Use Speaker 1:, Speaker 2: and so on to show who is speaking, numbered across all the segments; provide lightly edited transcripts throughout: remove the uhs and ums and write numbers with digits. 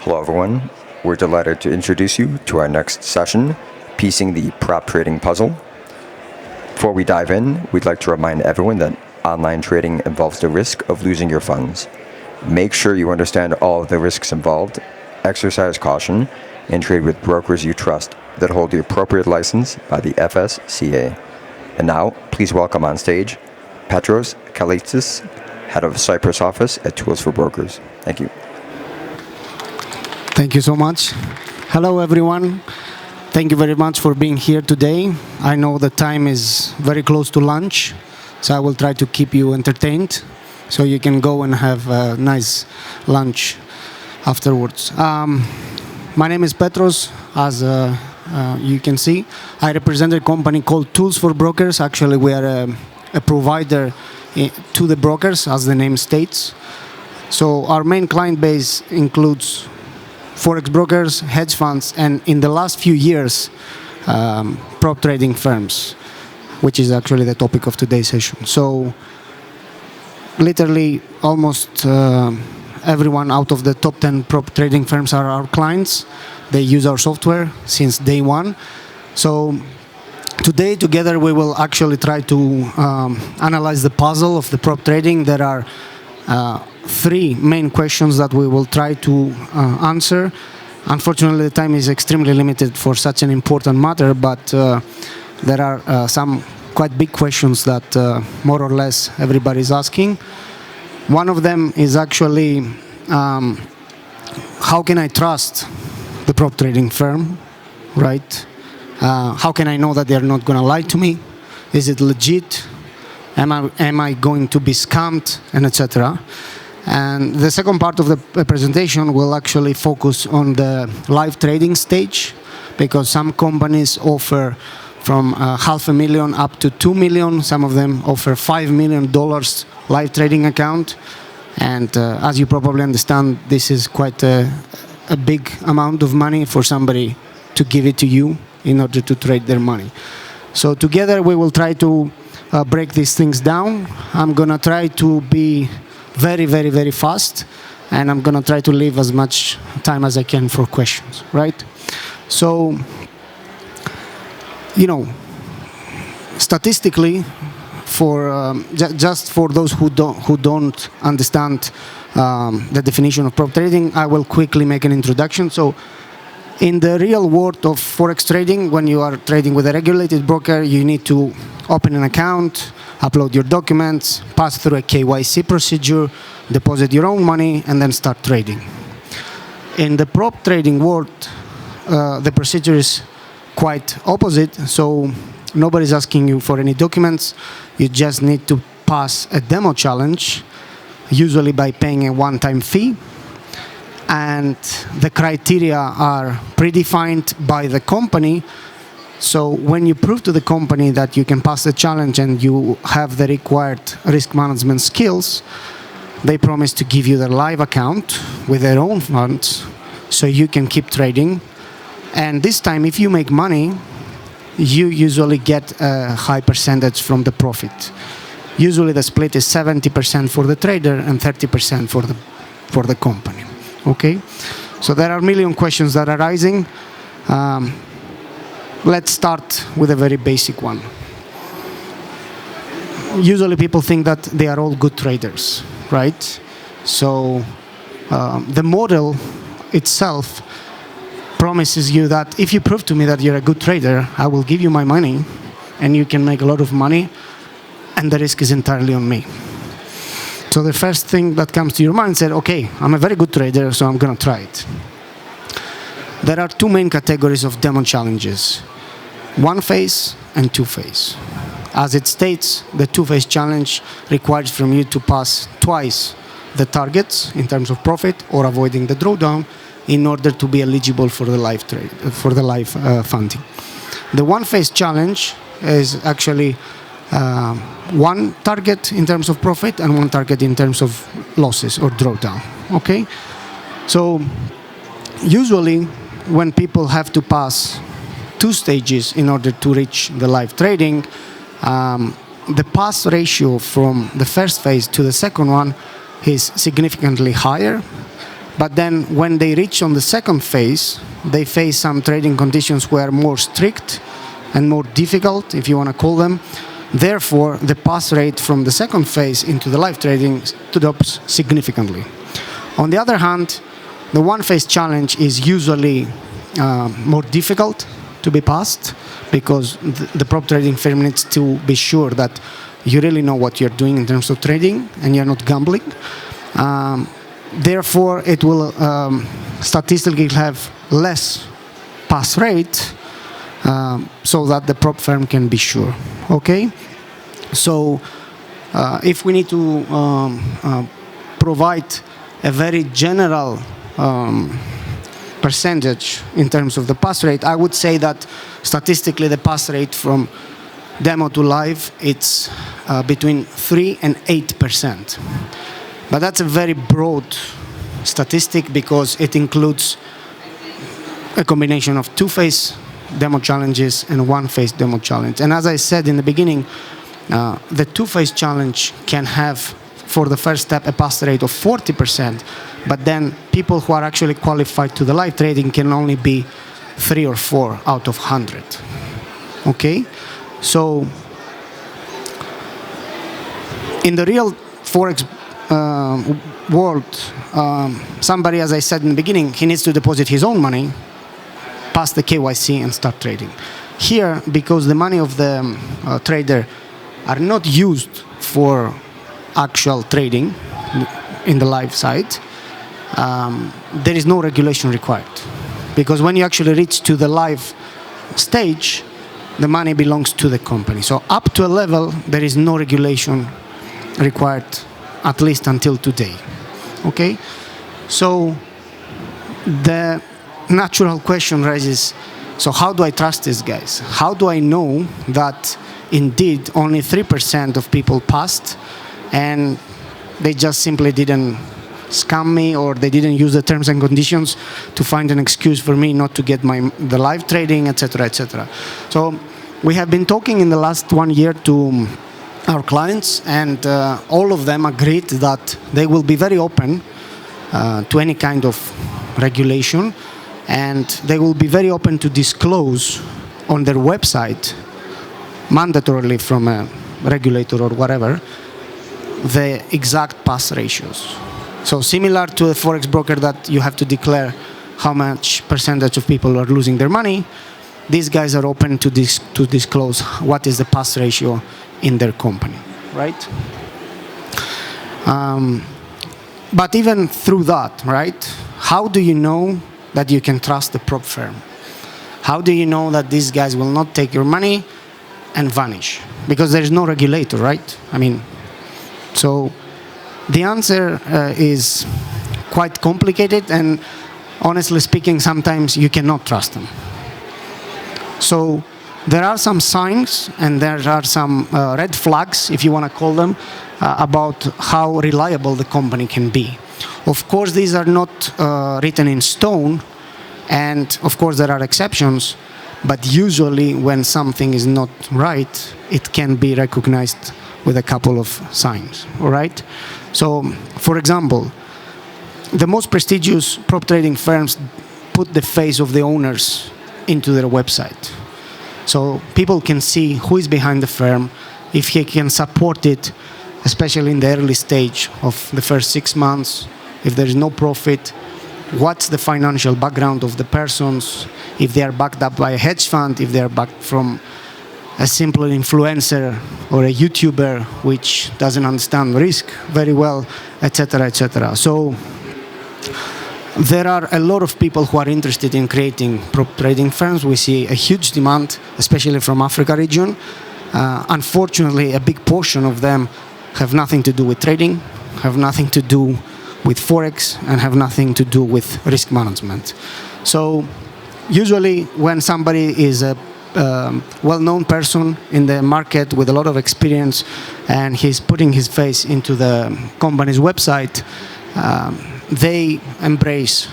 Speaker 1: Hello everyone, we're delighted to introduce you to our next session, Piecing the Prop Trading Puzzle. Before we dive in, we'd like to remind everyone that online trading involves the risk of losing your funds. Make sure you understand all of the risks involved, exercise caution, and trade with brokers you trust that hold the appropriate license by the FSCA. And now, please welcome on stage Petros Kalaitzis, Head of Cyprus Office at Tools for Brokers. Thank you.
Speaker 2: Thank you so much. Hello, everyone. Thank you very much for being here today. I know the time is very close to lunch, so I will try to keep you entertained so you can go and have a nice lunch afterwards. My name is Petros. As you can see, I represent a company called Tools for Brokers. Actually, we are a provider to the brokers, as the name states. So our main client base includes forex brokers, hedge funds, and in the last few years, prop trading firms, which is actually the topic of today's session. So literally almost everyone out of the top 10 prop trading firms are our clients. They use our software since day one. So today, together, we will actually try to analyze the puzzle of the prop trading. There are three main questions that we will try to answer. Unfortunately, the time is extremely limited for such an important matter, but there are some quite big questions that more or less everybody is asking. One of them is actually, how can I trust the prop trading firm, right? How can I know that they're not going to lie to me? Is it legit? Am I going to be scammed, and etc. And the second part of the presentation will actually focus on the live trading stage, because some companies offer from $500,000 up to $2 million. Some of them offer $5 million live trading account. And as you probably understand, this is quite a big amount of money for somebody to give it to you in order to trade their money. So together we will try to break these things down. I'm going to try to be very, very, very fast, and I'm going to try to leave as much time as I can for questions, right? So, you know, statistically, for just for those who don't understand the definition of prop trading, I will quickly make an introduction. So, in the real world of forex trading, when you are trading with a regulated broker, you need to open an account, upload your documents, pass through a KYC procedure, deposit your own money, and then start trading. In the prop trading world, the procedure is quite opposite. So nobody's asking you for any documents. You just need to pass a demo challenge, usually by paying a one-time fee. And the criteria are predefined by the company. So when you prove to the company that you can pass the challenge and you have the required risk management skills, they promise to give you their live account with their own funds so you can keep trading. And this time, if you make money, you usually get a high percentage from the profit. Usually the split is 70% for the trader and 30% for the company. Okay, so there are a million questions that are arising. Let's start with a very basic one. Usually people think that they are all good traders, right? So the model itself promises you that if you prove to me that you're a good trader, I will give you my money and you can make a lot of money, and the risk is entirely on me. So the first thing that comes to your mind said, okay, I'm a very good trader, so I'm going to try it. There are two main categories of demo challenges, one phase and two phase. As it states, the two phase challenge requires from you to pass twice the targets in terms of profit or avoiding the drawdown in order to be eligible for the live trade, for the live funding. The one phase challenge is actually one target in terms of profit and one target in terms of losses or drawdown. Okay, so usually when people have to pass two stages in order to reach the live trading, the pass ratio from the first phase to the second one is significantly higher, But then when they reach on the second phase, they face some trading conditions who are more strict and more difficult, if you want to call them. Therefore, the pass rate from the second phase into the live trading drops significantly. On the other hand, the one-phase challenge is usually more difficult to be passed because the prop trading firm needs to be sure that you really know what you're doing in terms of trading and you're not gambling. Therefore, it will statistically have less pass rate so that the prop firm can be sure. Okay? So if we need to provide a very general percentage in terms of the pass rate, I would say that statistically the pass rate from demo to live, it's between 3 and 8%. But that's a very broad statistic because it includes a combination of two-phase demo challenges and one-phase demo challenge. And as I said in the beginning, the two-phase challenge can have, for the first step, a pass rate of 40%, but then people who are actually qualified to the live trading can only be 3 or 4 out of 100. Okay? So, in the real Forex world, somebody, as I said in the beginning, he needs to deposit his own money, pass the KYC and start trading. Here, because the money of the trader are not used for actual trading in the live side, there is no regulation required. Because when you actually reach to the live stage, the money belongs to the company. So up to a level, there is no regulation required, at least until today. Okay? So the natural question raises, so how do I trust these guys? How do I know that indeed only 3% of people passed and they just simply didn't scam me, or they didn't use the terms and conditions to find an excuse for me not to get the live trading, etc., etc. So we have been talking in the last 1 year to our clients, and all of them agreed that they will be very open to any kind of regulation, and they will be very open to disclose on their website, mandatorily from a regulator or whatever, the exact pass ratios. So similar to a Forex broker that you have to declare how much percentage of people are losing their money, these guys are open to disclose what is the pass ratio in their company, right? But even through that, right, how do you know that you can trust the prop firm? How do you know that these guys will not take your money and vanish? Because there is no regulator, right? I mean, so the answer is quite complicated, and honestly speaking, sometimes you cannot trust them. So there are some signs and there are some red flags, if you want to call them, about how reliable the company can be. Of course, these are not written in stone, and of course there are exceptions, but usually when something is not right, it can be recognized with a couple of signs, all right? So, for example, the most prestigious prop trading firms put the face of the owners into their website. So people can see who is behind the firm, if he can support it, especially in the early stage of the first 6 months, if there is no profit, what's the financial background of the persons, if they are backed up by a hedge fund, if they are backed from a simple influencer or a YouTuber which doesn't understand risk very well, etc., etc. So there are a lot of people who are interested in creating prop trading firms. We see a huge demand, especially from Africa region. Unfortunately, a big portion of them have nothing to do with trading, have nothing to do with Forex, and have nothing to do with risk management. So usually when somebody is a well-known person in the market with a lot of experience and he's putting his face into the company's website, they embrace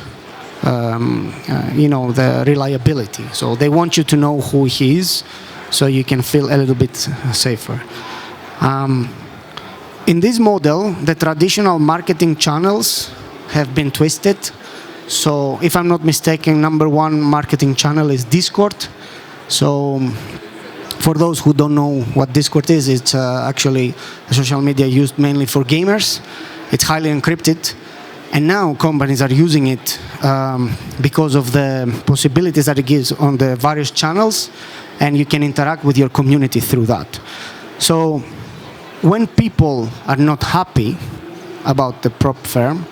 Speaker 2: the reliability. So they want you to know who he is, so you can feel a little bit safer. In this model, the traditional marketing channels have been twisted. So if I'm not mistaken, number one marketing channel is Discord. So for those who don't know what Discord is, it's actually a social media used mainly for gamers. It's highly encrypted. And now companies are using it because of the possibilities that it gives on the various channels, and you can interact with your community through that. So when people are not happy about the prop firm,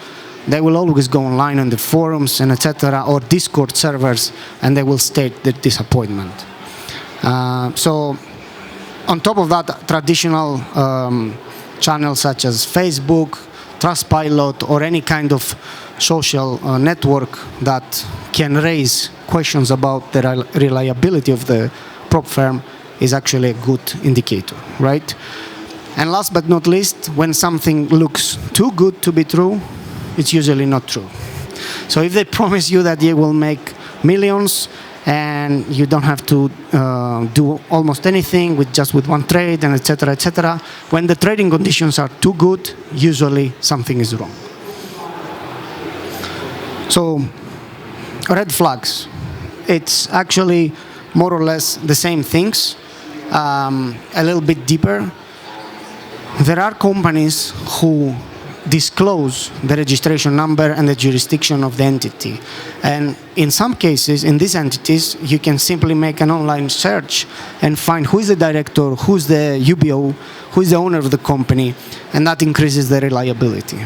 Speaker 2: they will always go online on the forums and etc. or Discord servers, and they will state their disappointment. So on top of that, traditional channels such as Facebook, Trustpilot, or any kind of social network that can raise questions about the reliability of the prop firm is actually a good indicator, right? And last but not least, when something looks too good to be true, it's usually not true. So if they promise you that they will make millions and you don't have to do almost anything with just with one trade and etc., when the trading conditions are too good, usually something is wrong. So red flags, it's actually more or less the same things, a little bit deeper. There are companies who disclose the registration number and the jurisdiction of the entity. And in some cases, in these entities, you can simply make an online search and find who is the director, who's the UBO, who is the owner of the company, and that increases the reliability.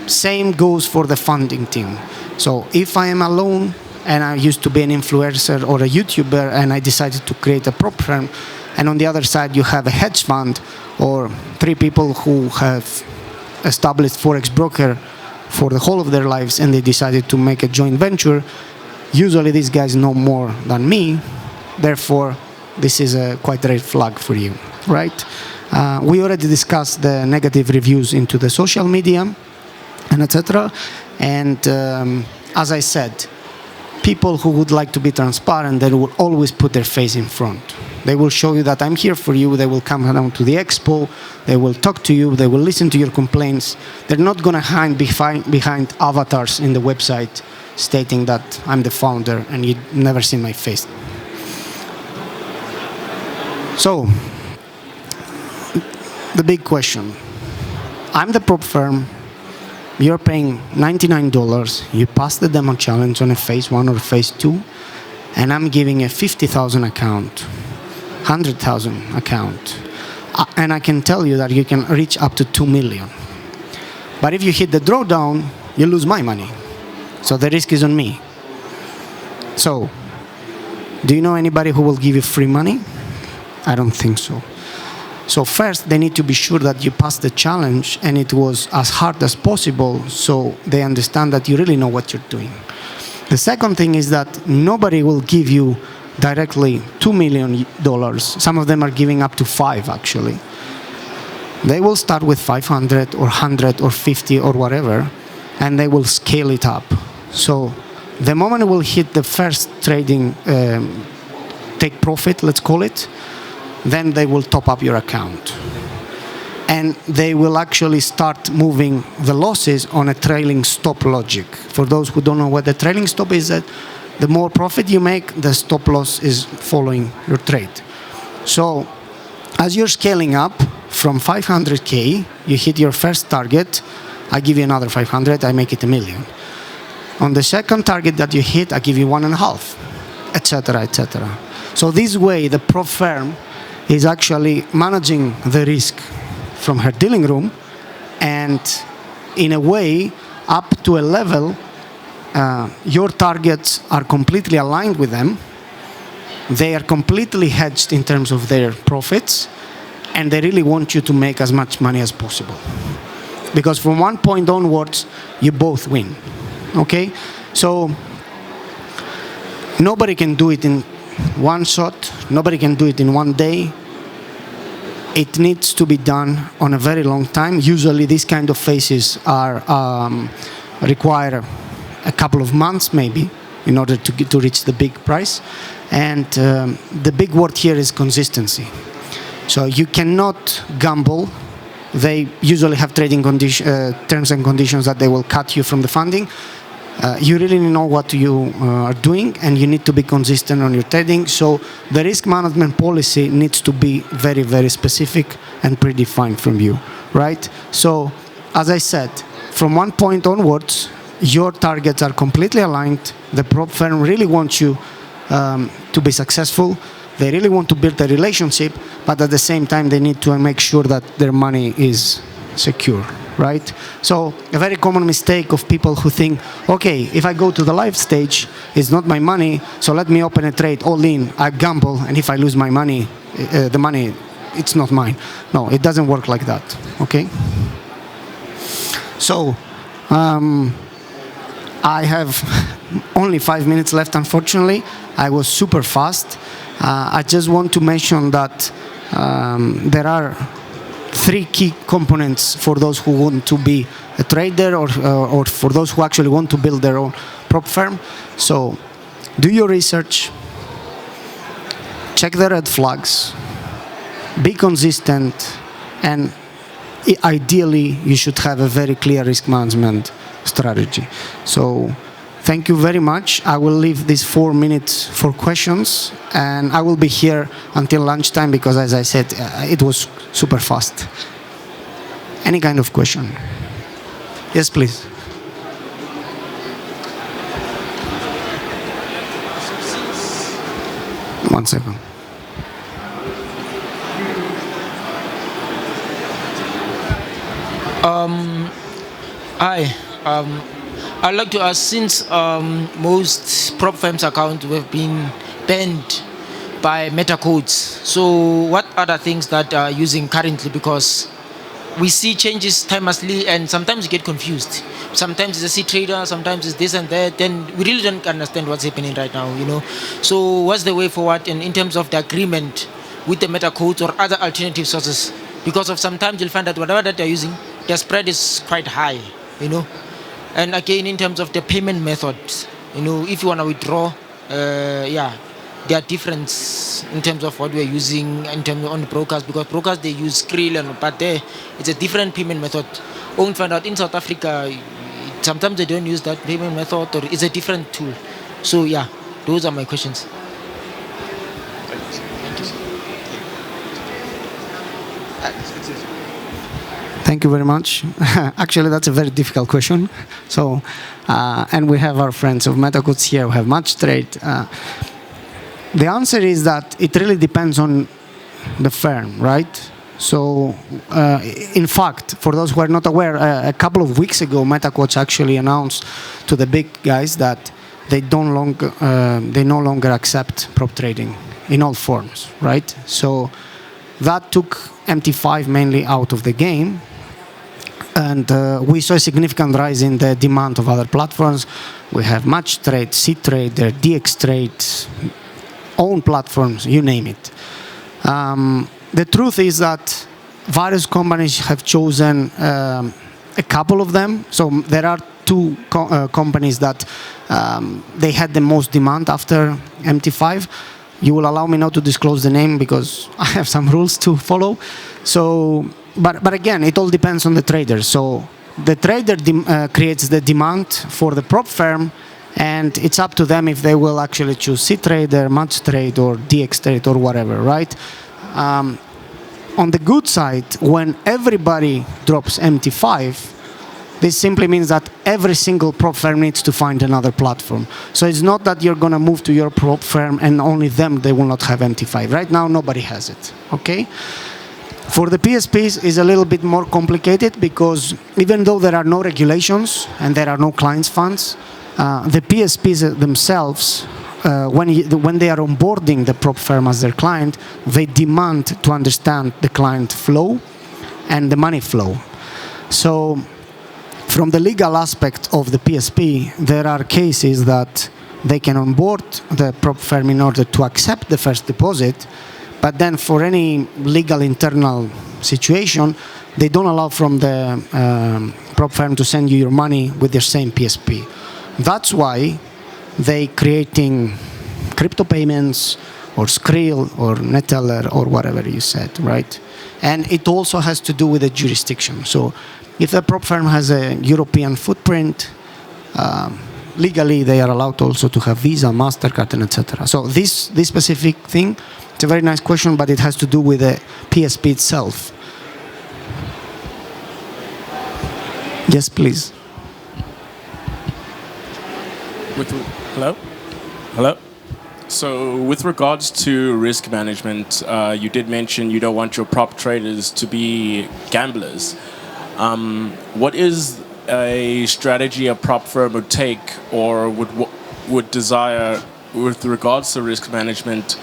Speaker 2: Same goes for the funding team. So if I am alone and I used to be an influencer or a YouTuber and I decided to create a prop firm, and on the other side you have a hedge fund or 3 people who have established Forex broker for the whole of their lives and they decided to make a joint venture, usually these guys know more than me, therefore this is a quite a red flag for you, right? We already discussed the negative reviews into the social media and etc. And as I said, people who would like to be transparent, they will always put their face in front. They will show you that I'm here for you. They will come down to the expo. They will talk to you. They will listen to your complaints. They're not going to hide behind avatars in the website stating that I'm the founder and you've never seen my face. So, the big question. I'm the prop firm. You're paying $99. You pass the demo challenge on a phase 1 or phase 2, and I'm giving a 50,000 account, 100,000 account. And I can tell you that you can reach up to 2 million. But if you hit the drawdown, you lose my money. So the risk is on me. So, do you know anybody who will give you free money? I don't think so. So first, they need to be sure that you passed the challenge and it was as hard as possible so they understand that you really know what you're doing. The second thing is that nobody will give you directly $2 million. Some of them are giving up to 5 actually. They will start with 500 or 100 or 50 or whatever, and they will scale it up. So the moment we'll hit the first trading take profit, let's call it, then they will top up your account. And they will actually start moving the losses on a trailing stop logic. For those who don't know what the trailing stop is, that the more profit you make, the stop loss is following your trade. So as you're scaling up from 500K, you hit your first target, I give you another 500, I make it $1 million. On the second target that you hit, I give you 1.5, etc., etc. So this way, the prop firm is actually managing the risk from her dealing room, and in a way, up to a level, your targets are completely aligned with them. They are completely hedged in terms of their profits, and they really want you to make as much money as possible. Because from one point onwards, you both win. Okay? So, nobody can do it in one shot. Nobody can do it in one day. It needs to be done on a very long time. Usually these kind of phases are require a couple of months maybe in order to reach the big price. And the big word here is consistency. So you cannot gamble they usually have trading terms and conditions that they will cut you from the funding. You really know what you are doing, and you need to be consistent on your trading. So the risk management policy needs to be very, very specific and predefined from you, right? So as I said, from one point onwards, your targets are completely aligned. The prop firm really wants you to be successful. They really want to build a relationship, but at the same time, they need to make sure that their money is secure, right? So a very common mistake of people who think, okay, if I go to the live stage, it's not my money, so let me open a trade all in, I gamble, and if I lose my money, the money, it's not mine. No, it doesn't work like that, okay? So, I have only 5 minutes left, unfortunately. I was super fast. I just want to mention that there are 3 key components for those who want to be a trader or for those who actually want to build their own prop firm. So do your research, check the red flags, be consistent, and ideally you should have a very clear risk management strategy. So thank you very much. I will leave these 4 minutes for questions, and I will be here until lunchtime because, as I said, it was super fast. Any kind of question? Yes, please. One second.
Speaker 3: Hi. I'd like to ask, since most prop firms accounts have been banned by meta codes, so what other things that are using currently? Because we see changes timelessly, and sometimes you get confused. Sometimes it's a C trader, sometimes it's this and that, and we really don't understand what's happening right now, you know. So what's the way forward in terms of the agreement with the meta codes or other alternative sources? Because of sometimes you'll find that whatever that they're using, their spread is quite high, you know. And again, in terms of the payment methods, you know, if you want to withdraw, yeah, there are differences in terms of what we're using in terms on the brokers, because brokers, they use Skrill, but there it's a different payment method. Only find out in South Africa, sometimes they don't use that payment method, or it's a different tool. So yeah, those are my questions. Thank you.
Speaker 2: Thank you very much. Actually, that's a very difficult question. So, and we have our friends of MetaCodes here who have much trade. The answer is that it really depends on the firm, right? So, in fact, for those who are not aware, a couple of weeks ago, MetaCodes actually announced to the big guys that they no longer accept prop trading in all forms, right? So that took MT5 mainly out of the game. And we saw a significant rise in the demand of other platforms. We have Match Trade, C-Trade, DX Trade, own platforms, you name it. The truth is that various companies have chosen a couple of them. So there are 2 companies that they had the most demand after MT5. You will allow me not to disclose the name because I have some rules to follow. So, but again, it all depends on the trader. So the trader creates the demand for the prop firm, and it's up to them if they will actually choose C-Trader, Match Trade, or DX Trade, or whatever, right? On the good side, when everybody drops MT5, this simply means that every single prop firm needs to find another platform. So it's not that you're going to move to your prop firm and only them, they will not have MT5. Right now, nobody has it, okay? For the PSPs, it's a little bit more complicated because even though there are no regulations and there are no clients funds, the PSPs themselves, when they are onboarding the prop firm as their client, they demand to understand the client flow and the money flow. So from the legal aspect of the PSP, there are cases that they can onboard the prop firm in order to accept the first deposit, but then for any legal internal situation, they don't allow from the prop firm to send you your money with their same PSP. That's why they creating crypto payments or Skrill or Neteller or whatever you said, right? And it also has to do with the jurisdiction. So if the prop firm has a European footprint, legally they are allowed also to have Visa, MasterCard, and etc. So this specific thing, it's a very nice question, but it has to do with the PSP itself. Yes, please.
Speaker 4: Hello? Hello? So with regards to risk management, you did mention you don't want your prop traders to be gamblers. What is a strategy a prop firm would take or would desire with regards to risk management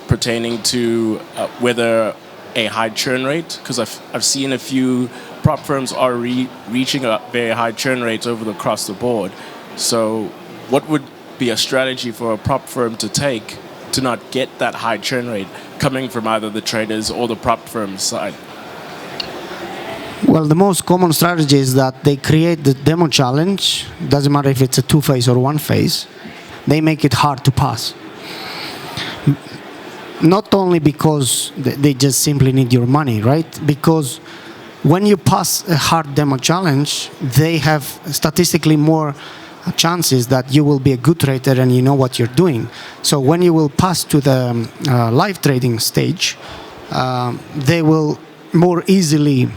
Speaker 4: pertaining to whether a high churn rate? Because I've seen a few prop firms are reaching a very high churn rates across the board. So what would be a strategy for a prop firm to take to not get that high churn rate coming from either the traders or the prop firm side?
Speaker 2: Well, the most common strategy is that they create the demo challenge. Doesn't matter if it's a two-phase or one-phase. They make it hard to pass. Not only because they just simply need your money, right? Because when you pass a hard demo challenge, they have statistically more chances that you will be a good trader and you know what you're doing. So when you will pass to the live trading stage, they will more easily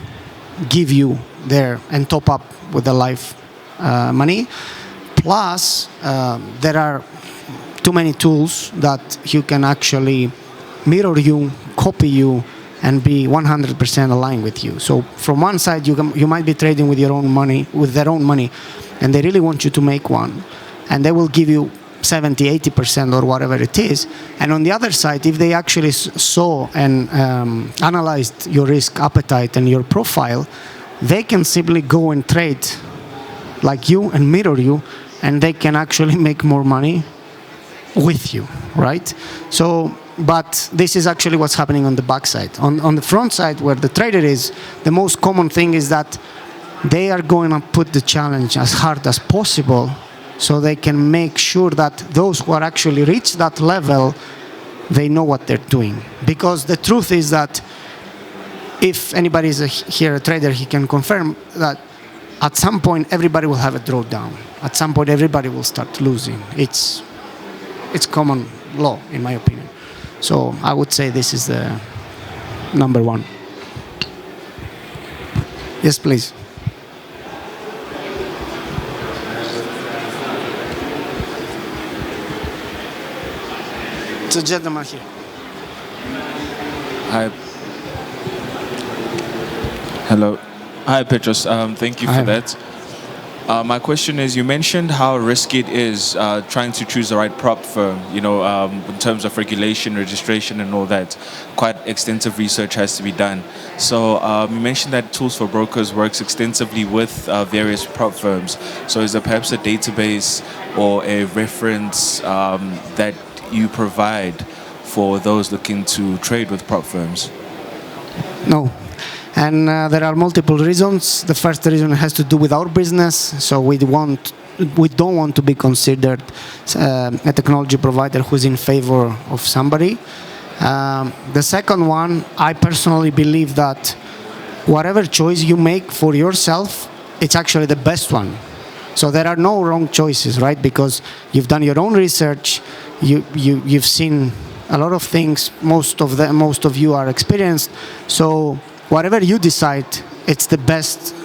Speaker 2: give you there and top up with the live money. Plus, there are too many tools that you can actually mirror you, copy you, and be 100% aligned with you. So from one side, you might be trading with your own money, with their own money, and they really want you to make one, and they will give you 70, 80% or whatever it is. And on the other side, if they actually saw and analyzed your risk appetite and your profile, they can simply go and trade like you and mirror you, and they can actually make more money with you, right? So, but this is actually what's happening on the back side. On the front side, where the trader is, the most common thing is that they are going to put the challenge as hard as possible so they can make sure that those who are actually reach that level, they know what they're doing. Because the truth is that if anybody is here a trader, he can confirm that at some point everybody will have a drawdown. At some point everybody will start losing. It's common law, in my opinion. So I would say this is the number one. Yes, please. It's a gentleman here.
Speaker 5: Hi. Hello. Hi, Petros. Thank you for that. My question is, you mentioned how risky it is trying to choose the right prop firm, in terms of regulation, registration, and all that. Quite extensive research has to be done. So you mentioned that Tools for Brokers works extensively with various prop firms. So is there perhaps a database or a reference that you provide for those looking to trade with prop firms?
Speaker 2: No. And there are multiple reasons. The first reason has to do with our business. So we don't want to be considered a technology provider who's in favor of somebody. The second one, I personally believe that whatever choice you make for yourself, it's actually the best one. So there are no wrong choices, right? Because you've done your own research, you've seen a lot of things. Most of you are experienced. So whatever you decide, it's the best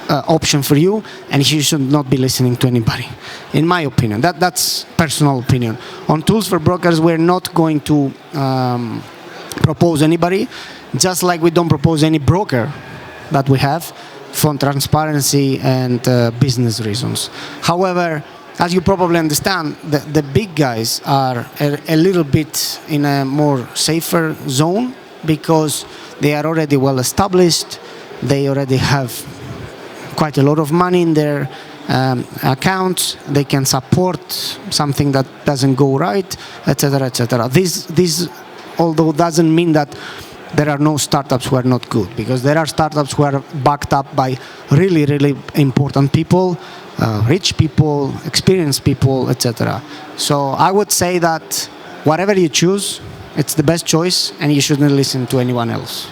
Speaker 2: option for you, and you should not be listening to anybody, in my opinion. That's personal opinion. On Tools for Brokers, we're not going to propose anybody, just like we don't propose any broker that we have for transparency and business reasons. However, as you probably understand, the big guys are a little bit in a more safer zone because they are already well established. They already have quite a lot of money in their accounts. They can support something that doesn't go right, etc., etc. This, although, doesn't mean that there are no startups who are not good, because there are startups who are backed up by really, really important people, rich people, experienced people, etc. So I would say that whatever you choose, It's the best choice, and you shouldn't listen to anyone else.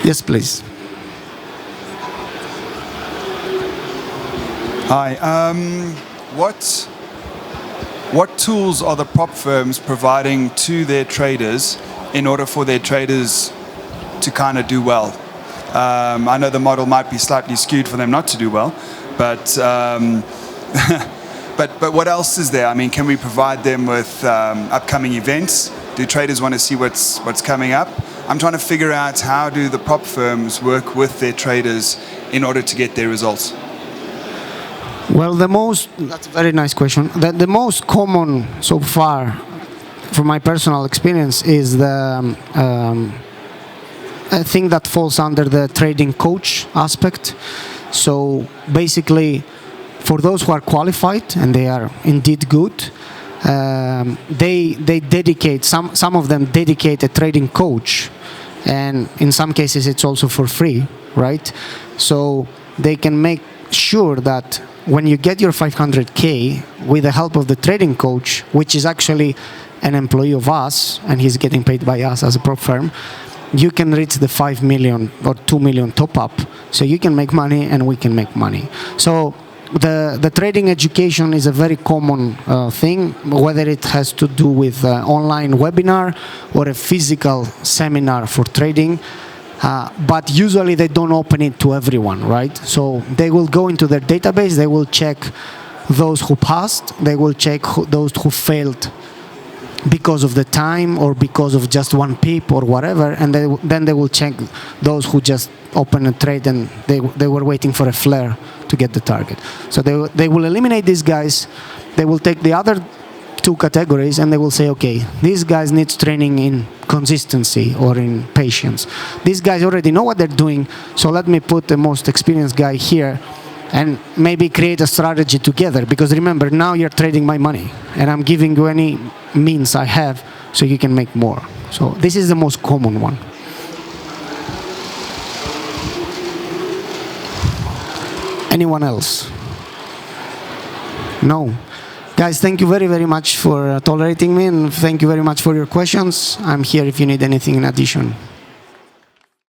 Speaker 2: Yes, please.
Speaker 6: Hi. What tools are the prop firms providing to their traders in order for their traders to kind of do well? I know the model might be slightly skewed for them not to do well, but but what else is there? I mean, can we provide them with upcoming events? Do traders want to see what's coming up? I'm trying to figure out how do the prop firms work with their traders in order to get their results.
Speaker 2: Well, that's a very nice question. The most common so far, from my personal experience, is the I think that falls under the trading coach aspect. So basically, for those who are qualified and they are indeed good, they dedicate, some of them dedicate a trading coach, and in some cases it's also for free, right? So they can make sure that when you get your 500K with the help of the trading coach, which is actually an employee of us and he's getting paid by us as a prop firm, you can reach the 5 million or 2 million top up. So you can make money and we can make money. So the trading education is a very common thing, whether it has to do with online webinar or a physical seminar for trading. But usually they don't open it to everyone, right? So they will go into their database, they will check those who passed, they will check those who failed because of the time or because of just one pip or whatever, and then they will check those who just opened a trade and they were waiting for a flare to get the target. So they will eliminate these guys, they will take the other two categories and they will say, okay, these guys need training in consistency or in patience. These guys already know what they're doing, so let me put the most experienced guy here and maybe create a strategy together, because remember, now you're trading my money and I'm giving you any means I have so you can make more. So this is the most common one. Anyone else? No. Guys, thank you very, very much for tolerating me, and thank you very much for your questions. I'm here if you need anything in addition.